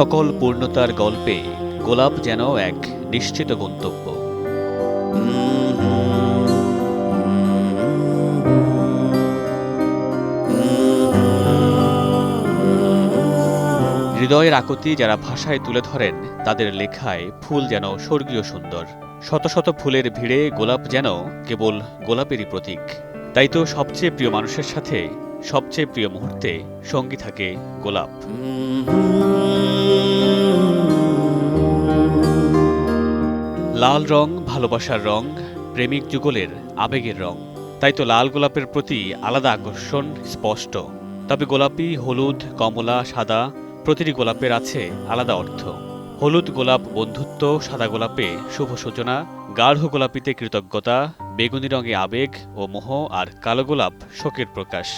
সকল পূর্ণতার গল্পে গোলাপ যেন এক নিশ্চিত গন্তব্য। হৃদয়ের আকুতি যারা ভাষায় তুলে ধরেন, তাদের লেখায় ফুল যেন স্বর্গীয় সুন্দর। শত শত ফুলের ভিড়ে গোলাপ যেন কেবল গোলাপেরই প্রতীক। তাই তো সবচেয়ে প্রিয় মানুষের সাথে সবচেয়ে প্রিয় মুহূর্তে সঙ্গী থাকে গোলাপ। লাল রং ভালোবাসার রং, প্রেমিক যুগলের আবেগের রং। তাই তো লাল গোলাপের প্রতি আলাদা আকর্ষণ স্পষ্ট। তবে গোলাপি, হলুদ, কমলা, সাদা প্রতিটি গোলাপের আছে আলাদা অর্থ। হলুদ গোলাপ বন্ধুত্ব, সাদা গোলাপে শুভ সূচনা, গাঢ় গোলাপিতে কৃতজ্ঞতা, বেগুনি রঙে আবেগ ও মোহ, আর কালো গোলাপ শোকের প্রকাশ।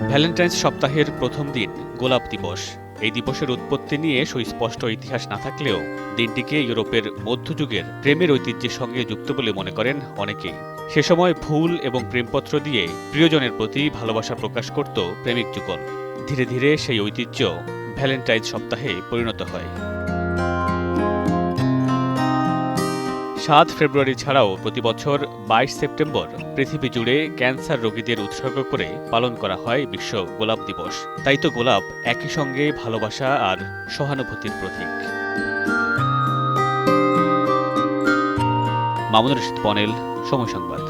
ভ্যালেন্টাইন্স সপ্তাহের প্রথম দিন গোলাপ দিবস। এই দিবসের উৎপত্তি নিয়ে সুস্পষ্ট ইতিহাস না থাকলেও দিনটিকে ইউরোপের মধ্যযুগের প্রেমের ঐতিহ্যের সঙ্গে যুক্ত বলে মনে করেন অনেকেই। সে সময় ফুল এবং প্রেমপত্র দিয়ে প্রিয়জনের প্রতি ভালোবাসা প্রকাশ করত প্রেমিক যুগল। ধীরে ধীরে সেই ঐতিহ্য ভ্যালেন্টাইন্স সপ্তাহে পরিণত হয়। 7 ফেব্রুয়ারি ছাড়াও প্রতি বছর 22 সেপ্টেম্বর পৃথিবী জুড়ে ক্যান্সার রোগীদের উৎসর্গ করে পালন করা হয় বিশ্ব গোলাপ দিবস। তাই তো গোলাপ একই সঙ্গে ভালোবাসা আর সহানুভূতির প্রতীক। মামুনুর রশীদ পনেল, সময় সংবাদ।